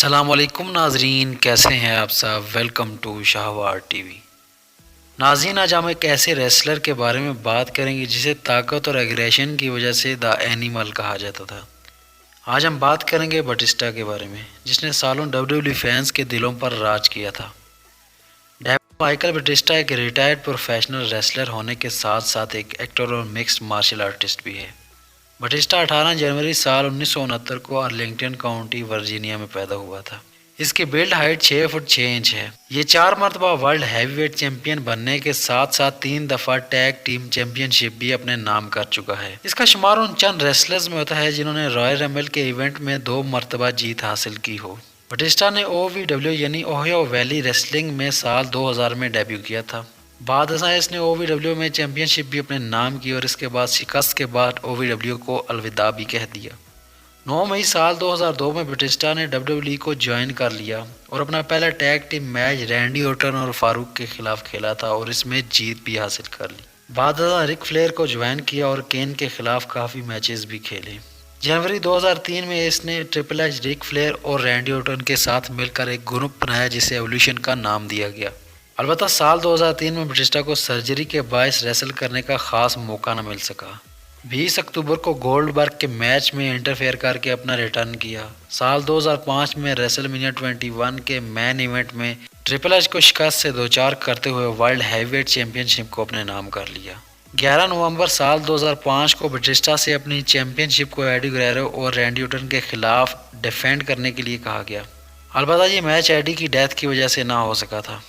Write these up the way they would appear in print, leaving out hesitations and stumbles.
अस्सलामुअलैकुम नाजरीन, कैसे हैं आप सब। Welcome to Shahwar TV. नाज़रीन, आज हम एक ऐसे रेसलर के बारे में बात करेंगे जिसे ताकत और एग्रेशन की वजह से द एनिमल कहा जाता था। आज हम बात करेंगे बटिस्टा के बारे में, जिसने सालों डब्ल्यूडब्ल्यूई फैंस के दिलों पर राज किया था। माइकल बटिस्टा एक रिटायर्ड प्रोफेशनल रेसलर होने के साथ साथ एक एक्टर और मिक्स्ड मार्शल आर्टिस्ट भी है। बटिस्टा 18 जनवरी साल 1969 को आर्लिंगटन काउंटी वर्जीनिया में पैदा हुआ था। इसकी बिल्ड हाइट 6 फुट 6 इंच है। ये 4 मरतबा वर्ल्ड हैवीवेट चैंपियन बनने के साथ साथ 3 दफ़ा टैग टीम चैंपियनशिप भी अपने नाम कर चुका है। इसका शुमार उन चंद रेसलर्स में होता है जिन्होंने रॉयल रंबल के इवेंट में 2 मरतबा जीत हासिल की हो। बटिस्टा ने OVW यानी ओहियो वैली रेसलिंग में साल 2000 में डेब्यू किया था। बाद इसने OVW में चैंपियनशिप भी अपने नाम की और इसके बाद शिकस्त के बाद OVW को अलविदा भी कह दिया। 9 मई साल 2002 में बटिस्टा ने WWE को ज्वाइन कर लिया और अपना पहला tag team match Randy Orton और फारूक के खिलाफ खेला था और इसमें जीत भी हासिल कर ली। बाद रिक फ्लेयर को ज्वाइन किया और केन के खिलाफ काफ़ी मैचेस भी खेले। जनवरी 2003 में इसने ट्रिपल एच, रिक फ्लेयर और रैंडी ऑर्टन के साथ मिलकर एक ग्रुप बनाया जिसे एवोल्यूशन का नाम दिया गया। अलबत्ता साल 2003 में बटिस्टा को सर्जरी के बायस रेसल करने का खास मौका न मिल सका। 20 अक्टूबर को गोल्डबर्ग के मैच में इंटरफेयर करके अपना रिटर्न किया। साल 2005 में रेसलमेनिया 21 के मैन इवेंट में ट्रिपल एच को शिकस्त से दो चार करते हुए वर्ल्ड हैवीवेट चैंपियनशिप को अपने नाम कर लिया। 11 नवंबर साल 2005 को बटिस्टा से अपनी चैंपियनशिप को एडी गुerrero और रैंडी ऑर्टन के खिलाफ डिफेंड करने के लिए कहा गया। अलबत्ता ये मैच एडी की डेथ की वजह से ना हो सका था।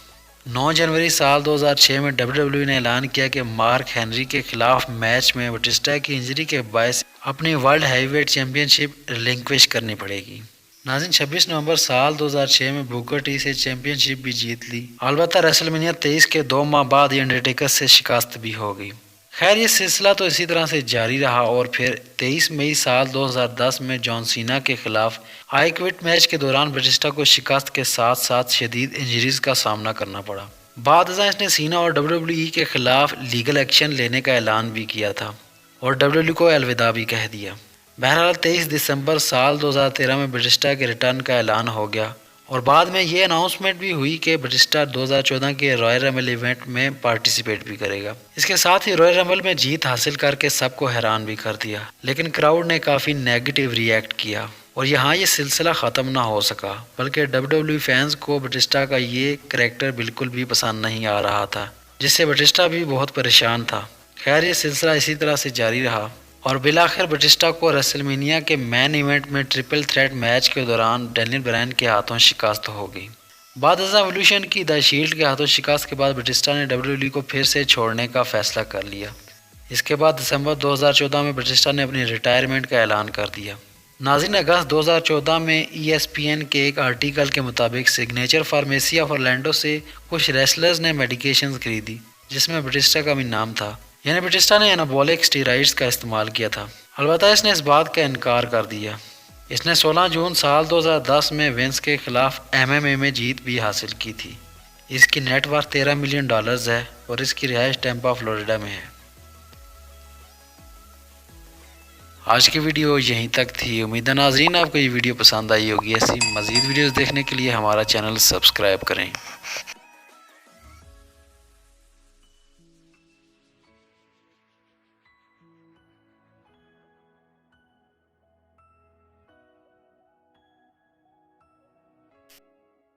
9 जनवरी साल 2006 में WWE ने ऐलान किया कि मार्क हेनरी के खिलाफ मैच में बटिस्टा की इंजरी के बायस अपनी वर्ल्ड हैवीवेट चैंपियनशिप रिलिंक्विश करनी पड़ेगी। नाज़रीन, 26 नवंबर साल 2006 में बुकर टी से चैंपियनशिप भी जीत ली। अलबत्ता रेसलमेनिया 23 के 2 माह बाद ये अंडरटेकर से शिकस्त भी हो गई। खैर, ये सिलसिला तो इसी तरह से जारी रहा और फिर 23 मई साल 2010 में जॉन सीना के खिलाफ आई क्विट मैच के दौरान बटिस्टा को शिकस्त के साथ साथ शदीद इंजरीज का सामना करना पड़ा। बाद इसने सीना और WWE के खिलाफ लीगल एक्शन लेने का ऐलान भी किया था और WWE को अलविदा भी कह दिया। बहरहाल 23 दिसंबर साल 2013 में बटिस्टा के रिटर्न का ऐलान हो गया और बाद में ये अनाउंसमेंट भी हुई कि बटिस्टा 2014 के रॉयल रंबल इवेंट में पार्टिसिपेट भी करेगा। इसके साथ ही रॉयल रंबल में जीत हासिल करके सबको हैरान भी कर दिया, लेकिन क्राउड ने काफ़ी नेगेटिव रिएक्ट किया और यहाँ ये सिलसिला ख़त्म ना हो सका, बल्कि WWE फैंस को बटिस्टा का ये करैक्टर बिल्कुल भी पसंद नहीं आ रहा था, जिससे बटिस्टा भी बहुत परेशान था। खैर, ये सिलसिला इसी तरह से जारी रहा और बिलाखिर बटिस्टा को रेसलमेनिया के मैन इवेंट में ट्रिपल थ्रेट मैच के दौरान डैनियल ब्रायन के हाथों शिकस्त हो गई। बाद एवोल्यूशन की द शील्ड के हाथों शिकस्त के बाद बटिस्टा ने WWE को फिर से छोड़ने का फैसला कर लिया। इसके बाद दिसंबर 2014 में बटिस्टा ने अपनी रिटायरमेंट का ऐलान कर दिया। नाज़रीन, अगस्त 2014 में ESPN के एक आर्टिकल के मुताबिक सिग्नेचर फार्मेसी ऑफ ऑरलैंडो से कुछ रेसलर्स ने मेडिकेशंस खरीदी जिसमें बटिस्टा का भी नाम था, यानी बटिस्टा ने एनाबॉलिक स्टेरॉइड्स का इस्तेमाल किया था। अलबत्ता इसने इस बात का इनकार कर दिया। इसने 16 जून साल 2010 में विंस के खिलाफ MMA में जीत भी हासिल की थी। इसकी नेटवर्थ $13 मिलियन है और इसकी रिहाइश टैंपा फ्लोरिडा में है। आज की वीडियो यहीं तक थी। उम्मीद है नाजरीन आपको ये वीडियो पसंद आई होगी। ऐसी मज़ीद वीडियोज़ देखने के लिए हमारा चैनल सब्सक्राइब करें।